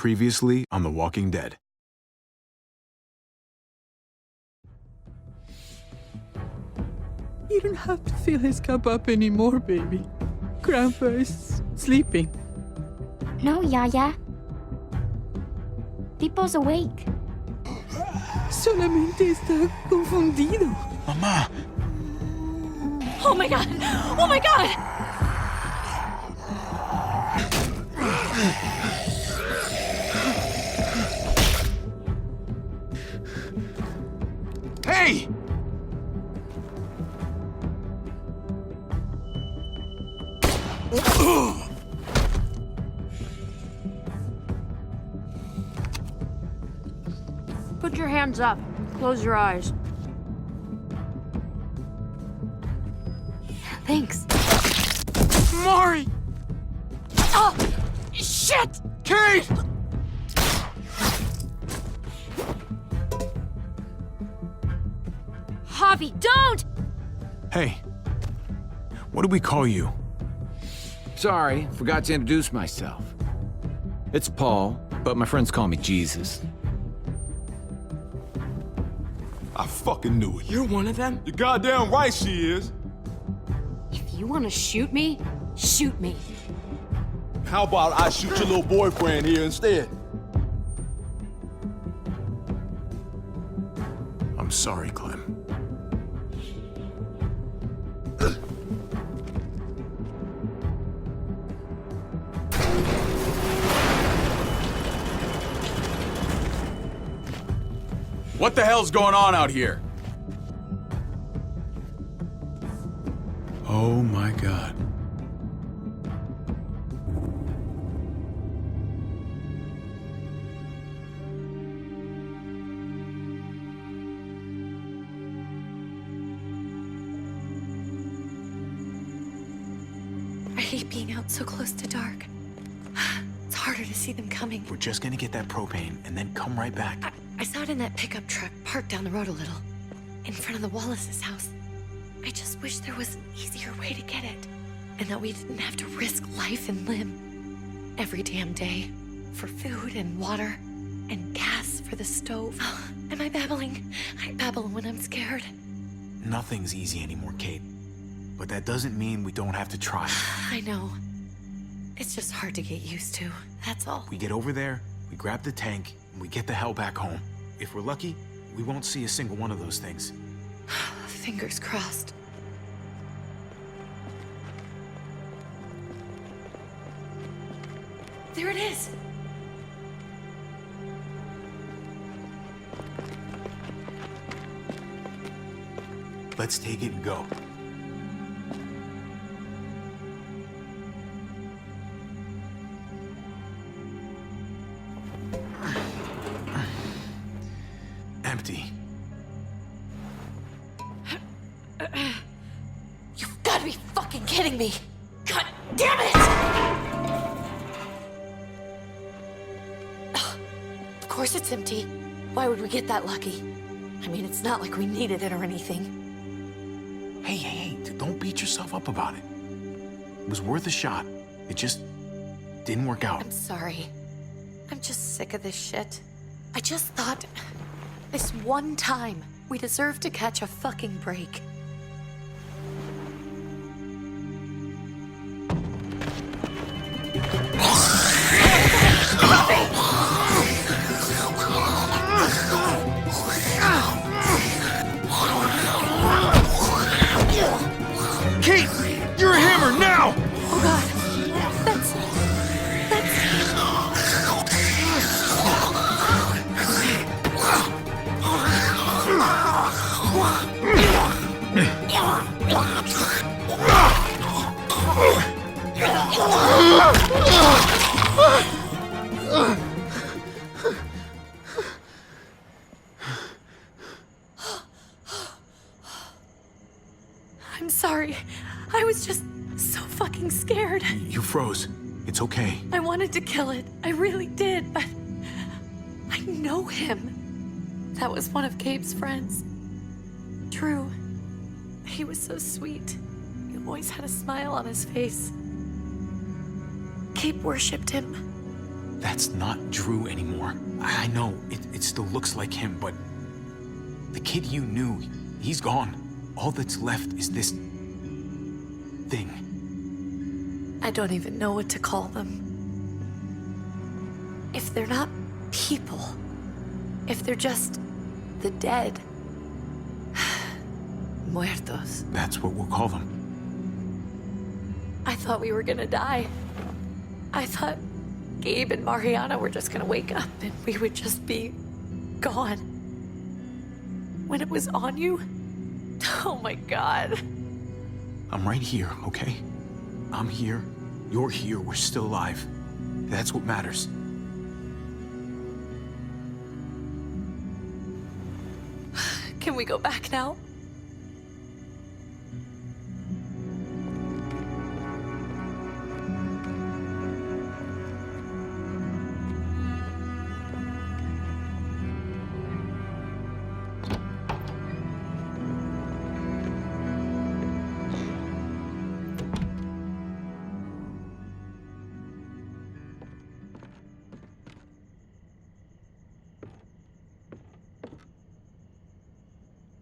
Previously on The Walking Dead. You don't have to fill his cup up anymore, baby. Grandpa is sleeping. No, Yaya. Pipo's awake. Solamente está confundido. Mamá! Oh my god! Oh my god! Hey! Put your hands up. Close your eyes. Thanks. Mari! Oh! Shit! Kate! Javi, don't! Hey. What do we call you? Sorry, forgot to introduce myself. It's Paul, but my friends call me Jesus. I fucking knew it. You're one of them? You're goddamn right she is. If you want to shoot me, shoot me. How about I shoot your little boyfriend here instead? I'm sorry, Clem. What the hell's going on out here? Oh my god. I hate being out so close to dark. It's harder to see them coming. We're just gonna get that propane and then come right back. I saw it in that pickup truck parked down the road a little, in front of the Wallace's house. I just wish there was an easier way to get it, and that we didn't have to risk life and limb every damn day for food and water and gas for the stove. Oh, am I babbling? I babble when I'm scared. Nothing's easy anymore, Kate. But that doesn't mean we don't have to try. I know. It's just hard to get used to, that's all. We get over there, we grab the tank, and we get the hell back home. If we're lucky, we won't see a single one of those things. Fingers crossed. There it is! Let's take it and go. Empty. You've got to be fucking kidding me! God damn it! Ugh. Of course it's empty. Why would we get that lucky? I mean, it's not like we needed it or anything. Hey, don't beat yourself up about it. It was worth a shot. It just didn't work out. I'm sorry. I'm just sick of this shit. I just thought, this one time, we deserve to catch a fucking break. Kate! You're a hammer now! Oh god. That's... I'm sorry. I was just so fucking scared. You froze. It's okay. I wanted to kill it. I really did, but I know him. That was one of Gabe's friends. Drew. He was so sweet. He always had a smile on his face. Gabe worshipped him. That's not Drew anymore. I know, it still looks like him, but the kid you knew, he's gone. All that's left is this thing. I don't even know what to call them. If they're not people, if they're just the dead, muertos. That's what we'll call them. I thought we were gonna die. I thought Gabe and Mariana were just gonna wake up and we would just be gone. When it was on you, oh my God. I'm right here, okay? I'm here, you're here, we're still alive. That's what matters. Can we go back now?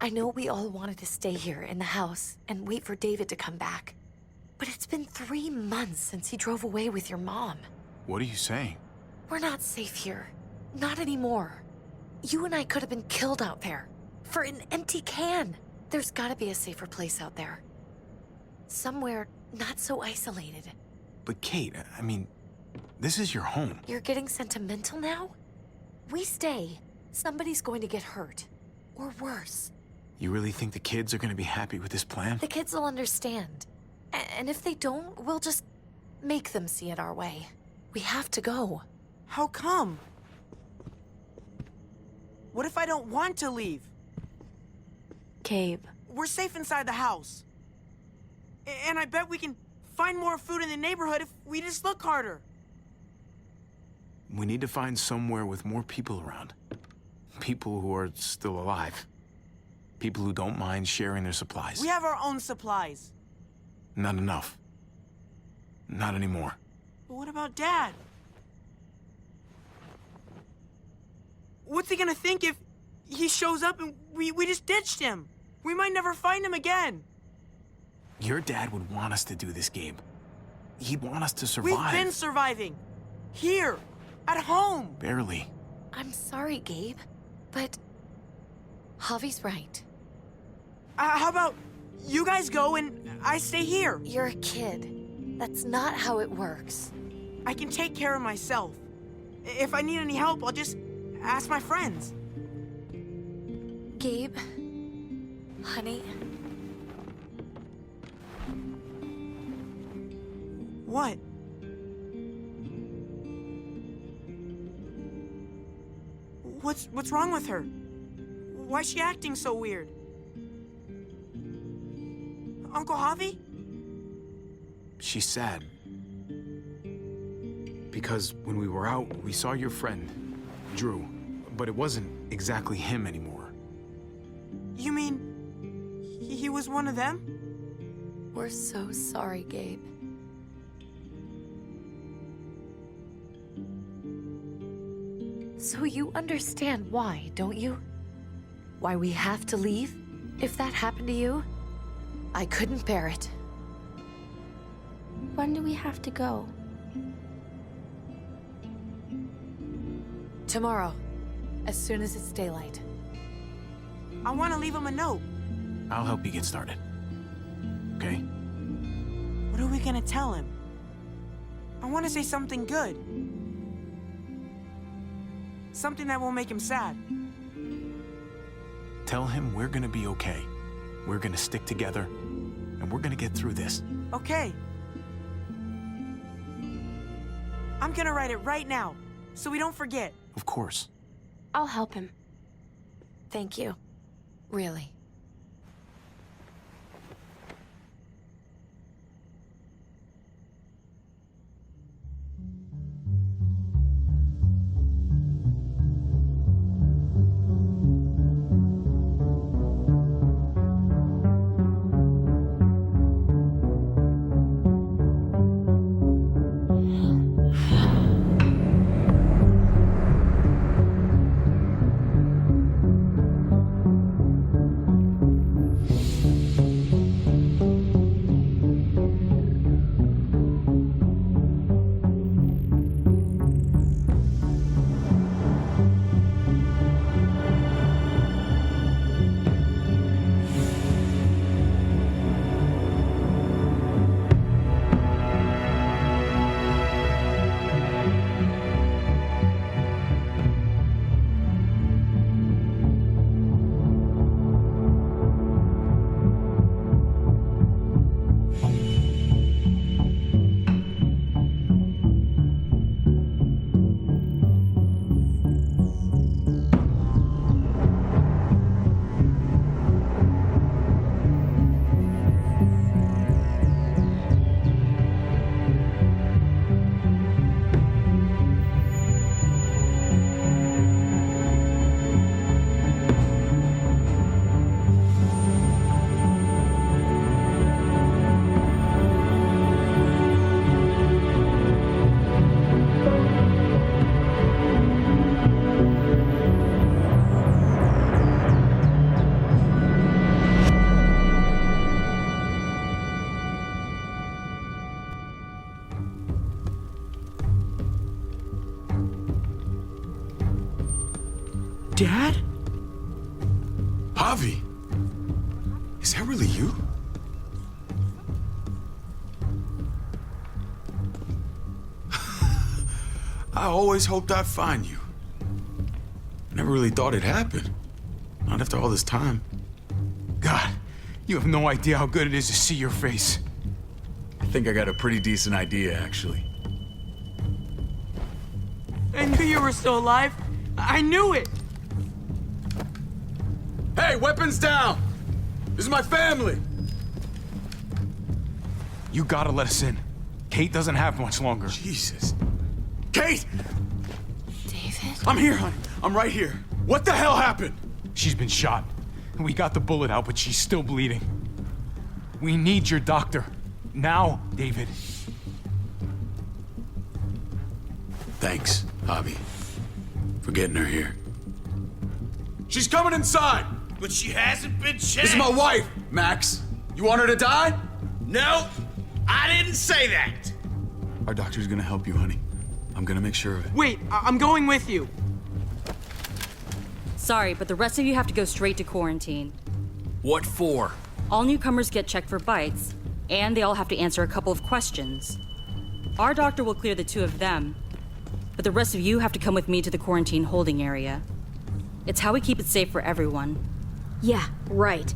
I know we all wanted to stay here in the house and wait for David to come back. But it's been 3 months since he drove away with your mom. What are you saying? We're not safe here. Not anymore. You and I could have been killed out there. For an empty can. There's gotta be a safer place out there. Somewhere not so isolated. But Kate, I mean, this is your home. You're getting sentimental now? We stay. Somebody's going to get hurt. Or worse. You really think the kids are gonna be happy with this plan? The kids will understand. And if they don't, we'll just make them see it our way. We have to go. How come? What if I don't want to leave? Gabe. We're safe inside the house. And I bet we can find more food in the neighborhood if we just look harder. We need to find somewhere with more people around. People who are still alive. People who don't mind sharing their supplies. We have our own supplies. Not enough. Not anymore. But what about Dad? What's he gonna think if he shows up and we just ditched him? We might never find him again. Your dad would want us to do this, Gabe. He'd want us to survive. We've been surviving. Here. At home. Barely. I'm sorry, Gabe. But Javi's right. How about you guys go and I stay here? You're a kid. That's not how it works. I can take care of myself. If I need any help, I'll just ask my friends. Gabe, honey. What? What's wrong with her? Why is she acting so weird? Uncle Javi? She's sad. Because when we were out, we saw your friend, Drew. But it wasn't exactly him anymore. You mean he was one of them? We're so sorry, Gabe. So you understand why, don't you? Why we have to leave? If that happened to you, I couldn't bear it. When do we have to go? Tomorrow, as soon as it's daylight. I want to leave him a note. I'll help you get started. Okay? What are we gonna tell him? I want to say something good. Something that won't make him sad. Tell him we're gonna be okay. We're gonna stick together, and we're gonna get through this. Okay. I'm gonna write it right now, so we don't forget. Of course. I'll help him. Thank you. Really. Dad? Javi, is that really you? I always hoped I'd find you. Never really thought it'd happen. Not after all this time. God, you have no idea how good it is to see your face. I think I got a pretty decent idea, actually. I knew you were still alive. I knew it. Hey, weapons down! This is my family! You gotta let us in. Kate doesn't have much longer. Jesus. Kate! David? I'm here, honey. I'm right here. What the hell happened? She's been shot. We got the bullet out, but she's still bleeding. We need your doctor. Now, David. Thanks, Javi, for getting her here. She's coming inside! But she hasn't been checked. This is my wife, Max. You want her to die? No, I didn't say that. Our doctor's gonna help you, honey. I'm gonna make sure of it. Wait, I'm going with you. Sorry, but the rest of you have to go straight to quarantine. What for? All newcomers get checked for bites, and they all have to answer a couple of questions. Our doctor will clear the two of them, but the rest of you have to come with me to the quarantine holding area. It's how we keep it safe for everyone. Yeah, right.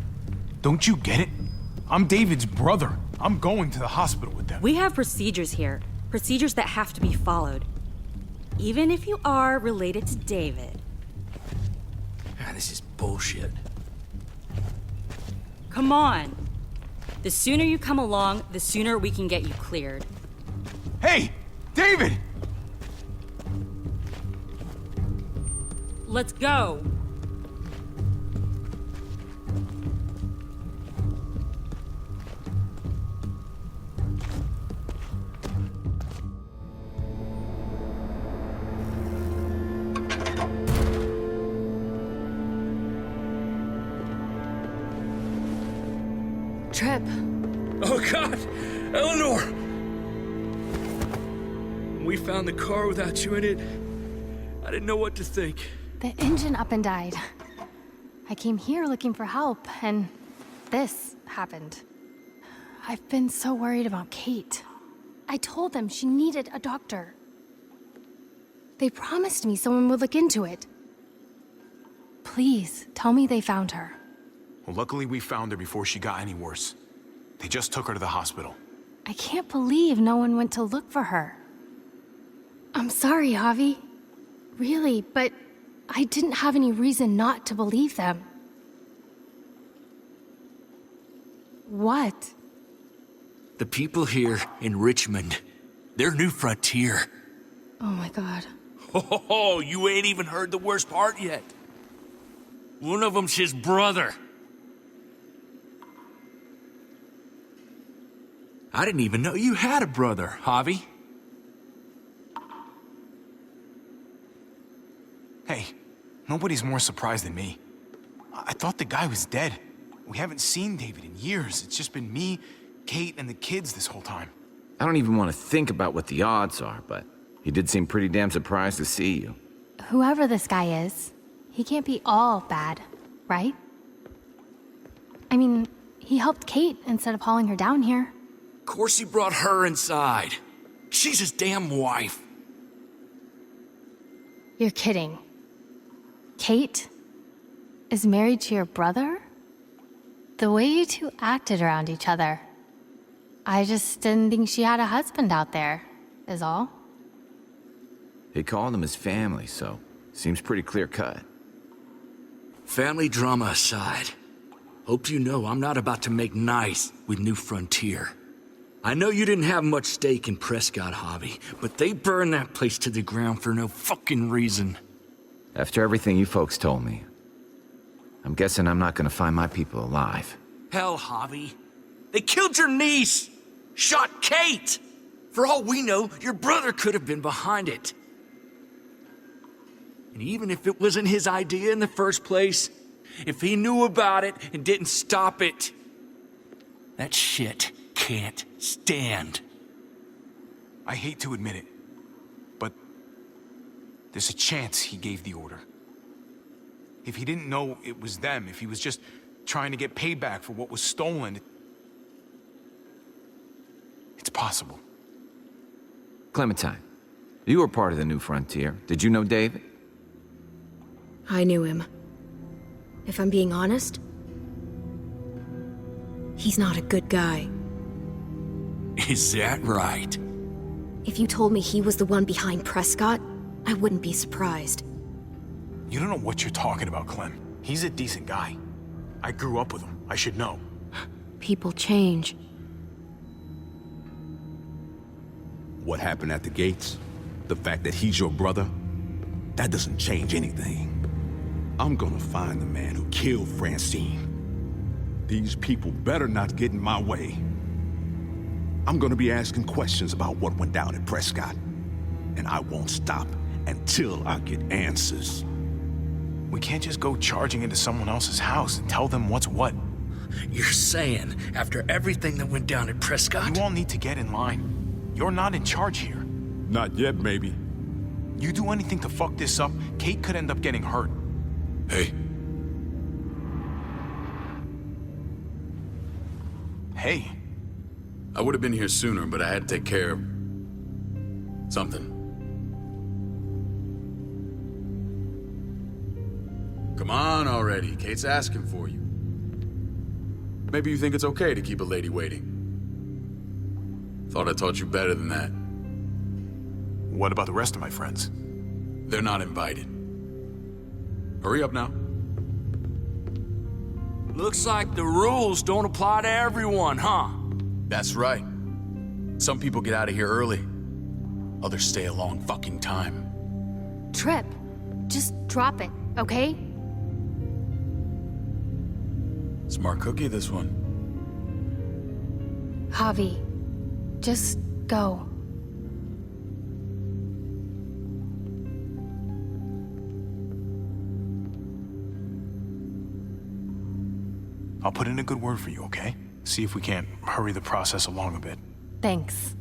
Don't you get it? I'm David's brother. I'm going to the hospital with them. We have procedures here, procedures that have to be followed. Even if you are related to David. Ah, this is bullshit. Come on. The sooner you come along, the sooner we can get you cleared. Hey, David! Let's go. Trip. Oh, God! Eleanor! When we found the car without you in it, I didn't know what to think. The engine up and died. I came here looking for help, and this happened. I've been so worried about Kate. I told them she needed a doctor. They promised me someone would look into it. Please, tell me they found her. Well, luckily we found her before she got any worse. They just took her to the hospital. I can't believe no one went to look for her. I'm sorry, Javi. Really, but I didn't have any reason not to believe them. What? The people here in Richmond, their new frontier. Oh my God. Oh, you ain't even heard the worst part yet. One of them's his brother. I didn't even know you had a brother, Javi. Hey, nobody's more surprised than me. I thought the guy was dead. We haven't seen David in years. It's just been me, Kate, and the kids this whole time. I don't even want to think about what the odds are, but he did seem pretty damn surprised to see you. Whoever this guy is, he can't be all bad, right? I mean, he helped Kate instead of hauling her down here. Of course he brought her inside. She's his damn wife. You're kidding. Kate is married to your brother? The way you two acted around each other. I just didn't think she had a husband out there, is all. He called them his family, so seems pretty clear-cut. Family drama aside, hope you know I'm not about to make nice with New Frontier. I know you didn't have much stake in Prescott, Javi, but they burned that place to the ground for no fucking reason. After everything you folks told me, I'm guessing I'm not gonna find my people alive. Hell, Javi. They killed your niece! Shot Kate! For all we know, your brother could have been behind it. And even if it wasn't his idea in the first place, if he knew about it and didn't stop it, that shit can't stand. I hate to admit it, but there's a chance he gave the order. If he didn't know it was them, if he was just trying to get payback for what was stolen, it's possible. Clementine, you were part of the New Frontier. Did you know David? I knew him. If I'm being honest, he's not a good guy. Is that right? If you told me he was the one behind Prescott, I wouldn't be surprised. You don't know what you're talking about, Clem. He's a decent guy. I grew up with him. I should know. People change. What happened at the gates? The fact that he's your brother? That doesn't change anything. I'm gonna find the man who killed Francine. These people better not get in my way. I'm gonna be asking questions about what went down at Prescott. And I won't stop until I get answers. We can't just go charging into someone else's house and tell them what's what. You're saying, after everything that went down at Prescott? You all need to get in line. You're not in charge here. Not yet, maybe. You do anything to fuck this up, Kate could end up getting hurt. Hey, Hey, I would have been here sooner, but I had to take care of something. Come on already. Kate's asking for you. Maybe you think it's okay to keep a lady waiting. Thought I taught you better than that. what about the rest of my friends? They're not invited. Hurry up now. Looks like the rules don't apply to everyone, huh? That's right. Some people get out of here early. Others stay a long fucking time. Trip, just drop it, okay? Smart cookie, this one. Javi, just go. I'll put in a good word for you, okay? See if we can't hurry the process along a bit. Thanks.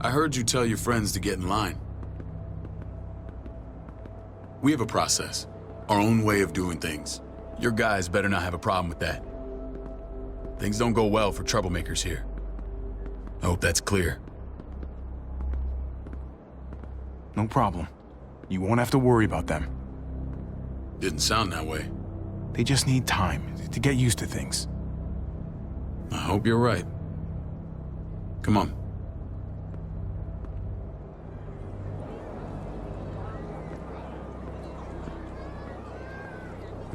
I heard you tell your friends to get in line. We have a process, our own way of doing things. Your guys better not have a problem with that. Things don't go well for troublemakers here. I hope that's clear. No problem. You won't have to worry about them. Didn't sound that way. They just need time to get used to things. I hope you're right. Come on.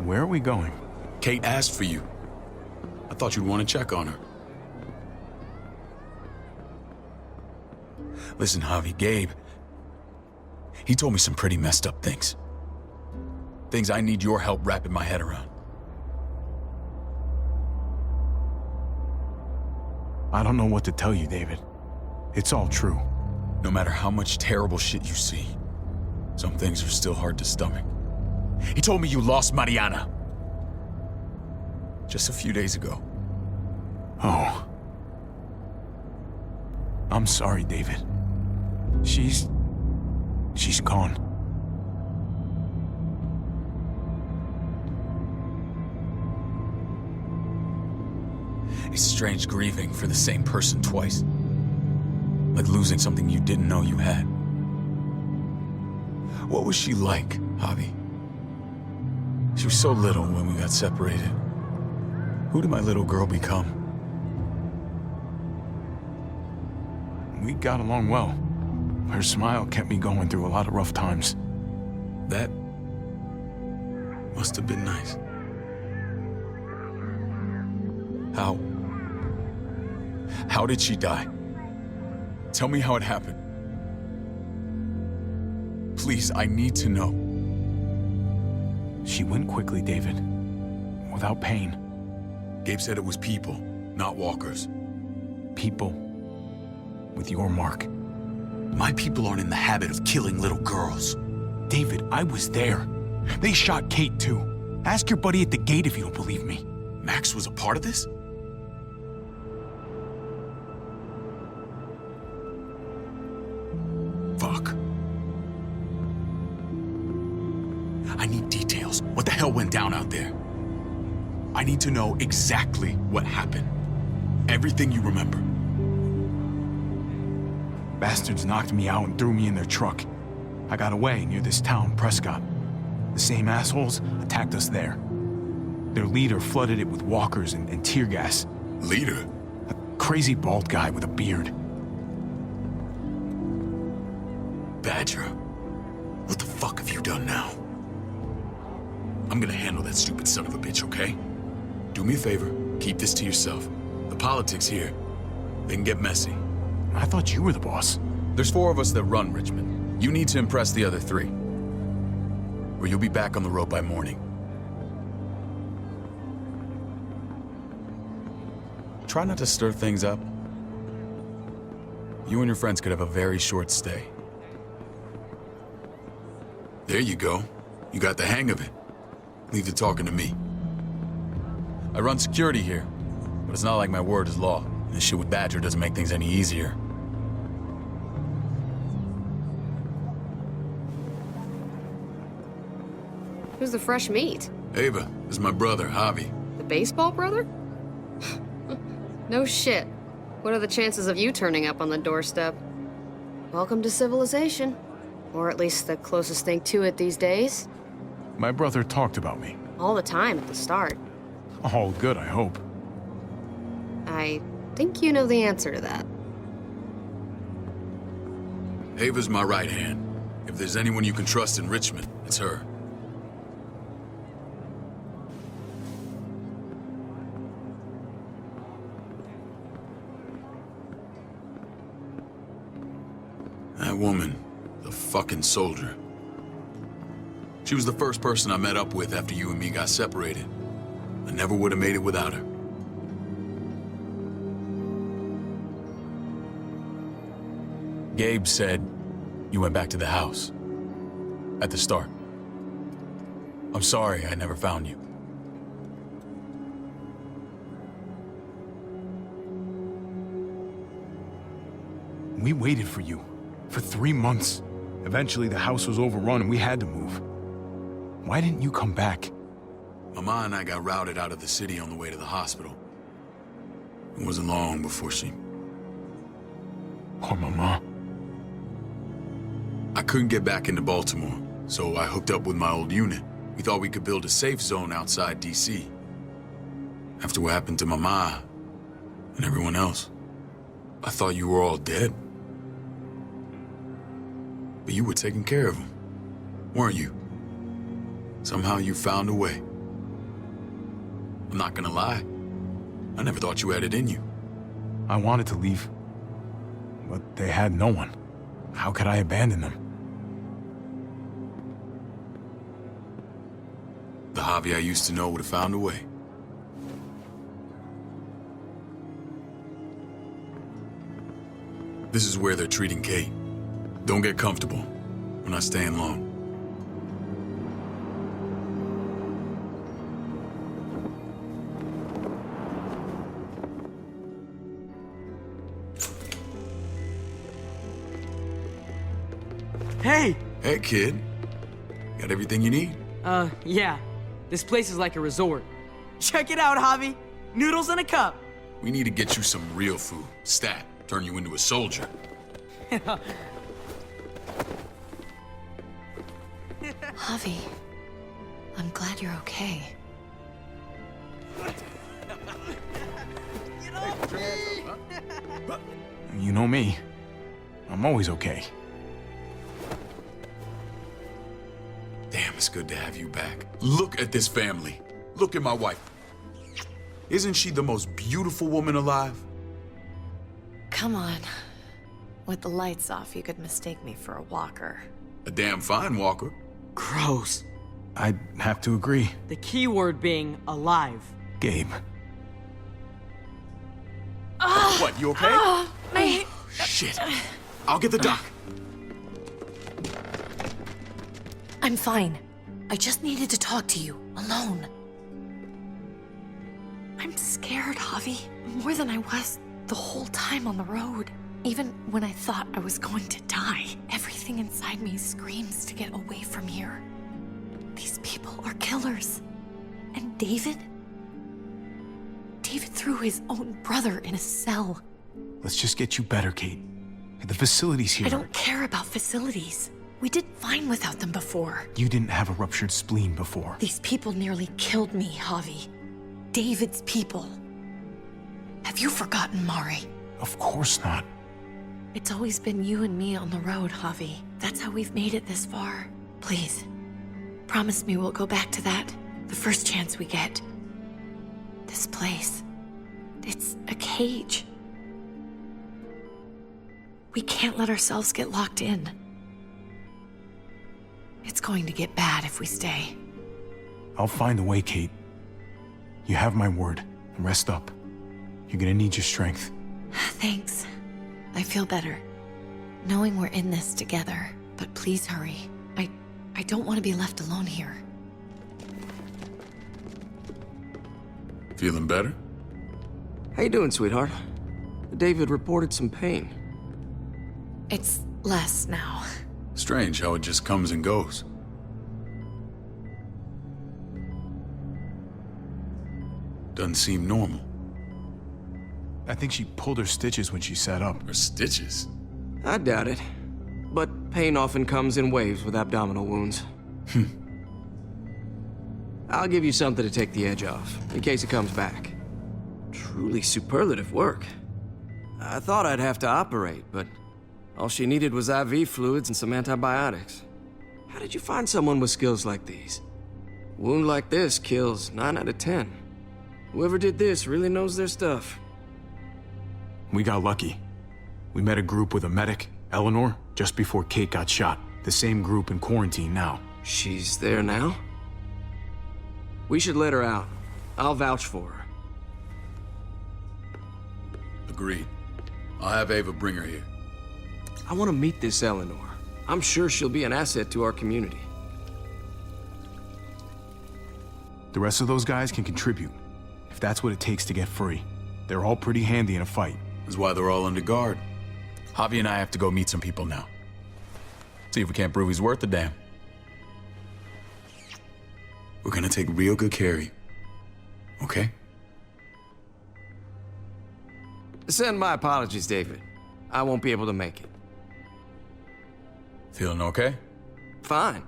Where are we going? Kate asked for you. I thought you'd want to check on her. Listen, Javi, Gabe, he told me some pretty messed up things. Things I need your help wrapping my head around. I don't know what to tell you, David. It's all true. No matter how much terrible shit you see, some things are still hard to stomach. He told me you lost Mariana. Just a few days ago. Oh. I'm sorry, David. She's gone. It's strange grieving for the same person twice. Like losing something you didn't know you had. What was she like, Javi? She was so little when we got separated. Who did my little girl become? We got along well. Her smile kept me going through a lot of rough times. That must have been nice. How did she die? Tell me how it happened. Please, I need to know. She went quickly, David. Without pain. Gabe said it was people, not walkers. People with your mark. My people aren't in the habit of killing little girls. David, I was there. They shot Kate too. Ask your buddy at the gate if you don't believe me. Max was a part of this? Fuck. I need details. What the hell went down out there? I need to know exactly what happened. Everything you remember. Bastards knocked me out and threw me in their truck. I got away near this town, Prescott. The same assholes attacked us there. Their leader flooded it with walkers and tear gas. Leader? A crazy bald guy with a beard. Badger, what the fuck have you done now? I'm gonna handle that stupid son of a bitch, okay? Do me a favor, keep this to yourself. The politics here, they can get messy. I thought you were the boss. There's 4 of us that run Richmond. You need to impress the other 3. Or you'll be back on the road by morning. Try not to stir things up. You and your friends could have a very short stay. There you go. You got the hang of it. Leave the talking to me. I run security here, but it's not like my word is law. And this shit with Badger doesn't make things any easier. Who's the fresh meat? Ava, this is my brother, Javi. The baseball brother? No shit. What are the chances of you turning up on the doorstep? Welcome to civilization. Or at least the closest thing to it these days. My brother talked about me. All the time at the start. All good, I hope. I think you know the answer to that. Ava's my right hand. If there's anyone you can trust in Richmond, it's her. That woman, the fucking soldier. She was the first person I met up with after you and me got separated. I never would have made it without her. Gabe said you went back to the house. At the start. I'm sorry I never found you. We waited for you. For 3 months. Eventually, the house was overrun and we had to move. Why didn't you come back? Mama and I got routed out of the city on the way to the hospital. It wasn't long before she... Poor Mama. I couldn't get back into Baltimore, so I hooked up with my old unit. We thought we could build a safe zone outside D.C. After what happened to Mama and everyone else, I thought you were all dead. But you were taking care of them, weren't you? Somehow you found a way. I'm not gonna lie. I never thought you had it in you. I wanted to leave, but they had no one. How could I abandon them? The Javi I used to know would have found a way. This is where they're treating Kate. Don't get comfortable. We're not staying long. Hey! Hey, kid. Got everything you need? Yeah. This place is like a resort. Check it out, Javi. Noodles in a cup. We need to get you some real food. Stat. Turn you into a soldier. Javi, I'm glad you're okay. You know me. I'm always okay. Damn, it's good to have you back. Look at this family. Look at my wife. Isn't she the most beautiful woman alive? Come on. With the lights off, you could mistake me for a walker. A damn fine walker. Gross. I'd have to agree. The key word being alive. Gabe, What, you okay? My... Shit. I'll get the doc. I'm fine. I just needed to talk to you, alone. I'm scared, Javi. More than I was the whole time on the road. Even when I thought I was going to die, everything inside me screams to get away from here. These people are killers. And David? David threw his own brother in a cell. Let's just get you better, Kate. The facility's here. I don't care about facilities. We did fine without them before. You didn't have a ruptured spleen before. These people nearly killed me, Javi. David's people. Have you forgotten, Mari? Of course not. It's always been you and me on the road, Javi. That's how we've made it this far. Please, promise me we'll go back to that the first chance we get. This place, it's a cage. We can't let ourselves get locked in. It's going to get bad if we stay. I'll find a way, Kate. You have my word. Rest up. You're gonna need your strength. Thanks. I feel better. Knowing we're in this together. But please hurry. I don't want to be left alone here. Feeling better? How you doing, sweetheart? David reported some pain. It's less now. Strange how it just comes and goes. Doesn't seem normal. I think she pulled her stitches when she sat up. Her stitches? I doubt it. But pain often comes in waves with abdominal wounds. I'll give you something to take the edge off, in case it comes back. Truly superlative work. I thought I'd have to operate, but all she needed was IV fluids and some antibiotics. How did you find someone with skills like these? A wound like this kills 9 out of 10. Whoever did this really knows their stuff. We got lucky. We met a group with a medic, Eleanor, just before Kate got shot. The same group in quarantine now. She's there now? We should let her out. I'll vouch for her. Agreed. I'll have Ava bring her here. I want to meet this Eleanor. I'm sure she'll be an asset to our community. The rest of those guys can contribute, if that's what it takes to get free. They're all pretty handy in a fight. That's why they're all under guard. Javi and I have to go meet some people now. See if we can't prove he's worth a damn. We're gonna take real good care of you. Okay? Send my apologies, David. I won't be able to make it. Feeling okay? Fine.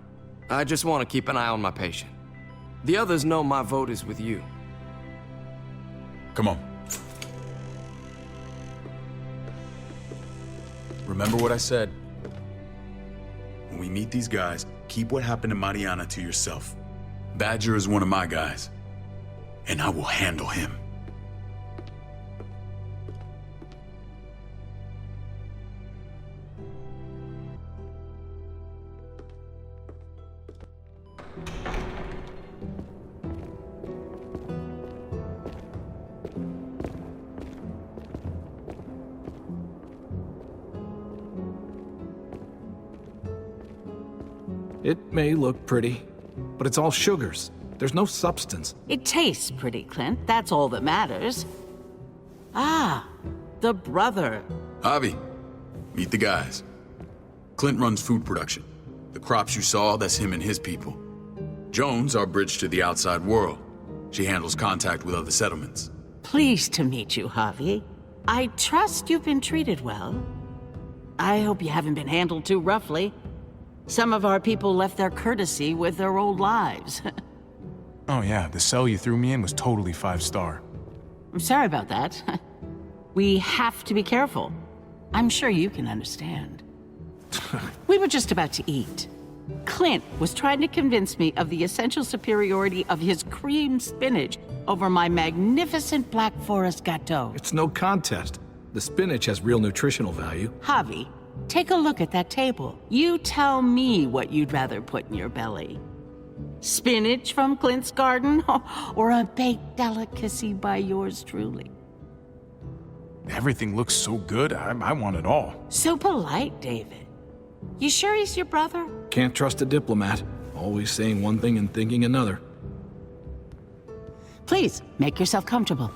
I just want to keep an eye on my patient. The others know my vote is with you. Come on. Remember what I said. When we meet these guys, keep what happened to Mariana to yourself. Badger is one of my guys, and I will handle him. It may look pretty, but it's all sugars. There's no substance. It tastes pretty, Clint. That's all that matters. Ah, the brother. Javi, meet the guys. Clint runs food production. The crops you saw, that's him and his people. Jones, our bridge to the outside world. She handles contact with other settlements. Pleased to meet you, Javi. I trust you've been treated well. I hope you haven't been handled too roughly. Some of our people left their courtesy with their old lives. Oh yeah, the cell you threw me in was totally 5-star. I'm sorry about that. We have to be careful. I'm sure you can understand. We were just about to eat. Clint was trying to convince me of the essential superiority of his cream spinach over my magnificent Black Forest gâteau. It's no contest. The spinach has real nutritional value. Javi, take a look at that table. You tell me what you'd rather put in your belly. Spinach from Clint's garden, or a baked delicacy by yours truly? Everything looks so good, I want it all. So polite, David. You sure he's your brother? Can't trust a diplomat. Always saying one thing and thinking another. Please, make yourself comfortable.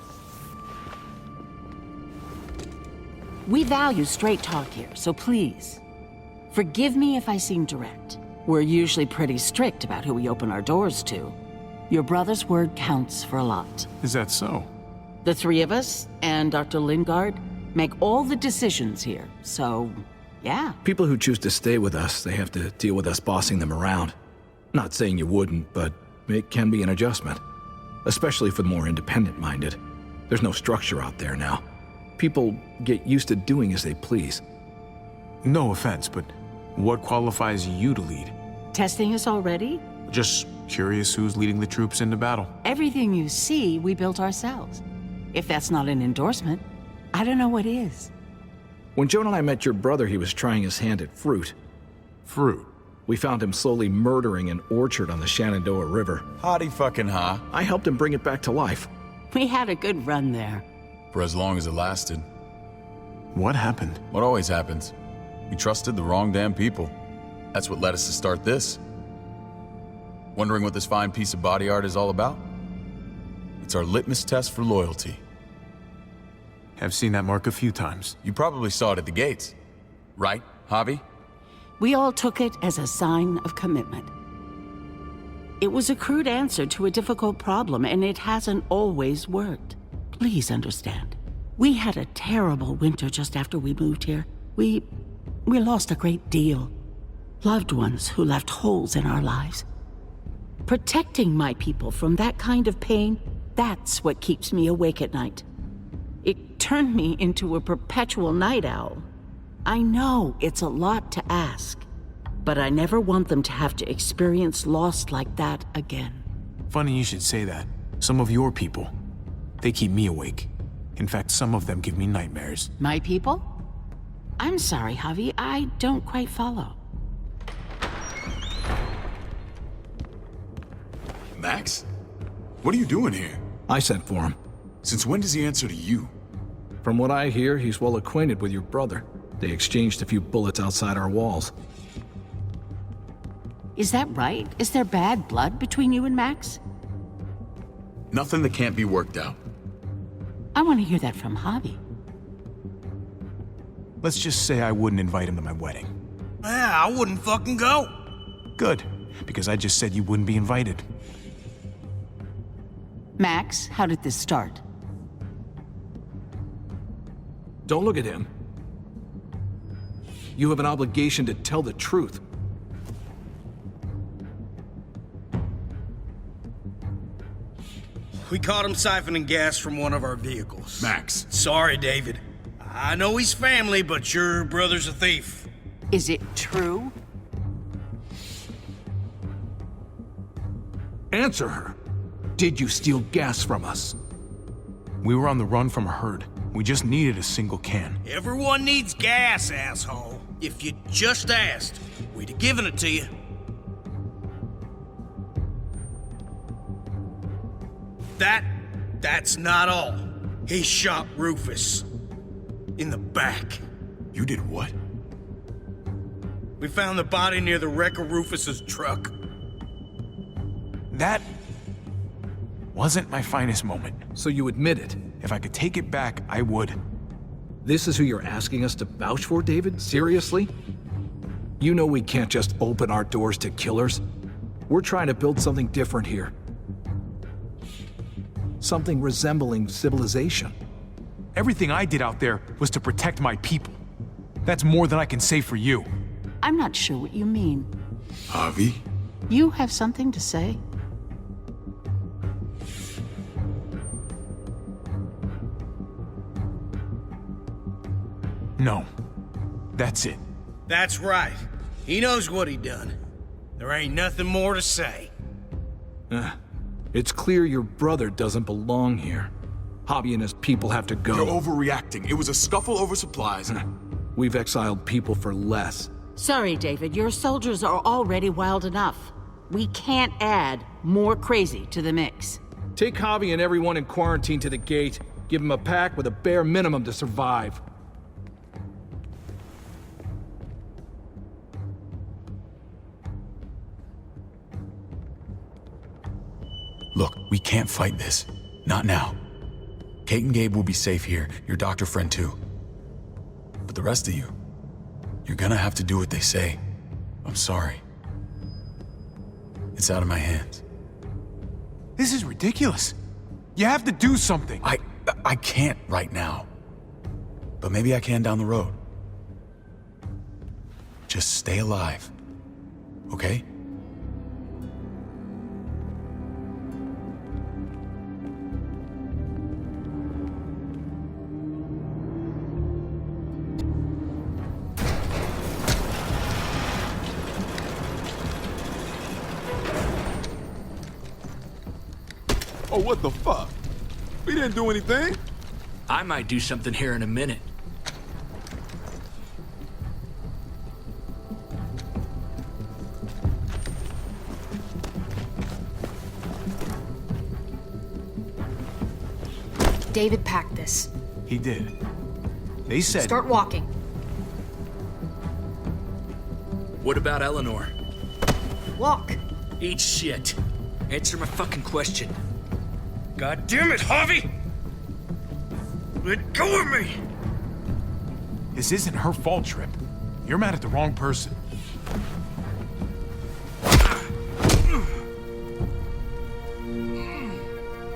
We value straight talk here, so please, forgive me if I seem direct. We're usually pretty strict about who we open our doors to. Your brother's word counts for a lot. Is that so? The three of us and Dr. Lingard make all the decisions here, so yeah. People who choose to stay with us, they have to deal with us bossing them around. Not saying you wouldn't, but it can be an adjustment. Especially for the more independent-minded. There's no structure out there now. People get used to doing as they please. No offense, but what qualifies you to lead? Testing us already? Just curious who's leading the troops into battle. Everything you see, we built ourselves. If that's not an endorsement, I don't know what is. When Joan and I met your brother, he was trying his hand at fruit. Fruit? We found him slowly murdering an orchard on the Shenandoah River. Howdy fucking ha. I helped him bring it back to life. We had a good run there. For as long as it lasted. What happened? What always happens. We trusted the wrong damn people. That's what led us to start this. Wondering what this fine piece of body art is all about? It's our litmus test for loyalty. I've seen that mark a few times. You probably saw it at the gates. Right, Javi? We all took it as a sign of commitment. It was a crude answer to a difficult problem, and it hasn't always worked. Please understand. We had a terrible winter just after we moved here. We lost a great deal. Loved ones who left holes in our lives. Protecting my people from that kind of pain, that's what keeps me awake at night. It turned me into a perpetual night owl. I know it's a lot to ask, but I never want them to have to experience loss like that again. Funny you should say that. Some of your people, they keep me awake. In fact, some of them give me nightmares. My people? I'm sorry, Javi, I don't quite follow. Max? What are you doing here? I sent for him. Since when does he answer to you? From what I hear, he's well acquainted with your brother. They exchanged a few bullets outside our walls. Is that right? Is there bad blood between you and Max? Nothing that can't be worked out. I want to hear that from Javi. Let's just say I wouldn't invite him to my wedding. Yeah, I wouldn't fucking go. Good, because I just said you wouldn't be invited. Max, how did this start? Don't look at him. You have an obligation to tell the truth. We caught him siphoning gas from one of our vehicles. Max. Sorry, David. I know he's family, but your brother's a thief. Is it true? Answer her. Did you steal gas from us? We were on the run from a herd. We just needed a single can. Everyone needs gas, asshole. If you just asked, we'd have given it to you. That's not all. He shot Rufus. In the back. You did what? We found the body near the wreck of Rufus's truck. That wasn't my finest moment. So you admit it? If I could take it back, I would. This is who you're asking us to vouch for, David? Seriously? You know we can't just open our doors to killers. We're trying to build something different here. Something resembling civilization. Everything I did out there was to protect my people. That's more than I can say for you. I'm not sure what you mean. Javi? You have something to say? No. That's it. That's right. He knows what he done. There ain't nothing more to say. It's clear your brother doesn't belong here. Javi and his people have to go. You're overreacting. It was a scuffle over supplies. We've exiled people for less. Sorry, David. Your soldiers are already wild enough. We can't add more crazy to the mix. Take Javi and everyone in quarantine to the gate. Give him a pack with a bare minimum to survive. Look, we can't fight this. Not now. Kate and Gabe will be safe here, your doctor friend too. But the rest of you, you're gonna have to do what they say. I'm sorry. It's out of my hands. This is ridiculous. You have to do something. I can't right now. But maybe I can down the road. Just stay alive. Okay? Oh, what the fuck? We didn't do anything. I might do something here in a minute. David packed this. He did. They said... Start walking. What about Eleanor? Walk. Eat shit. Answer my fucking question. God damn it, Harvey! Let go of me! This isn't her fault, Trip. You're mad at the wrong person.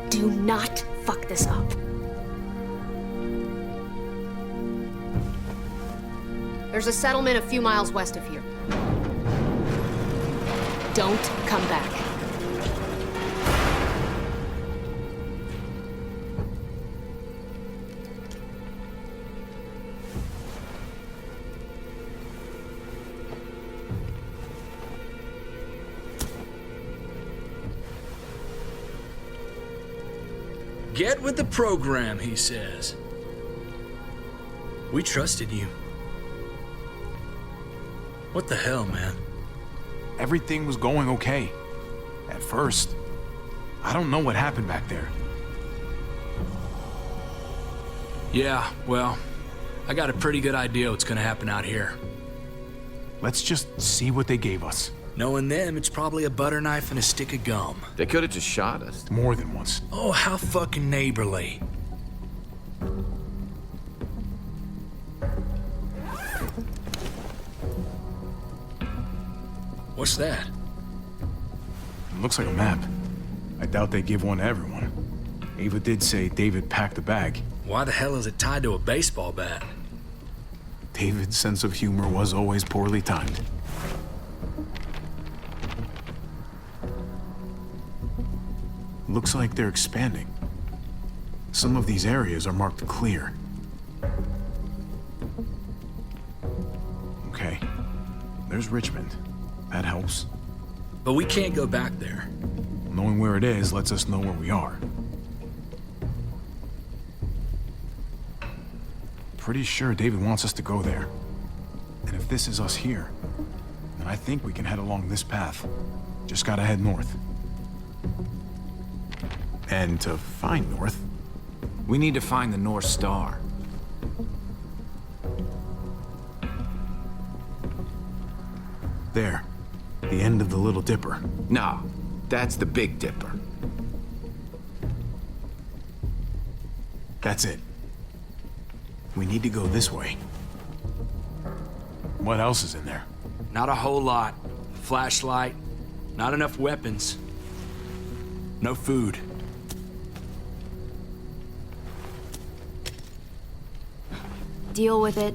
Do not fuck this up. There's a settlement a few miles west of here. Don't come back. Get with the program, he says. We trusted you. What the hell, man? Everything was going okay. At first. I don't know what happened back there. Yeah, well, I got a pretty good idea what's gonna happen out here. Let's just see what they gave us. Knowing them, it's probably a butter knife and a stick of gum. They could have just shot us. More than once. Oh, how fucking neighborly. What's that? It looks like a map. I doubt they give one to everyone. Ava did say David packed the bag. Why the hell is it tied to a baseball bat? David's sense of humor was always poorly timed. Looks like they're expanding. Some of these areas are marked clear. Okay. There's Richmond. That helps. But we can't go back there. Knowing where it is lets us know where we are. Pretty sure David wants us to go there. And if this is us here, then I think we can head along this path. Just gotta head north. And to find north... We need to find the North Star. There. The end of the Little Dipper. No, that's the Big Dipper. That's it. We need to go this way. What else is in there? Not a whole lot. Flashlight. Not enough weapons. No food. Deal with it.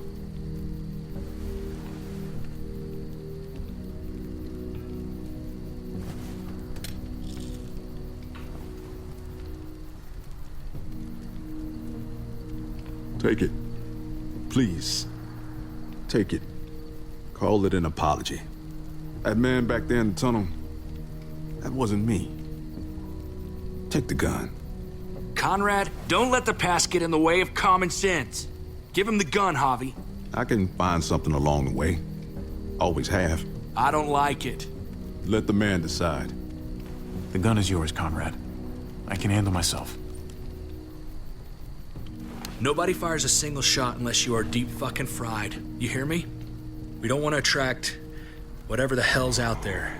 Take it. Please. Take it. Call it an apology. That man back there in the tunnel, that wasn't me. Take the gun. Conrad, don't let the past get in the way of common sense. Give him the gun, Javi. I can find something along the way. Always have. I don't like it. Let the man decide. The gun is yours, Conrad. I can handle myself. Nobody fires a single shot unless you are deep fucking fried. You hear me? We don't want to attract whatever the hell's out there.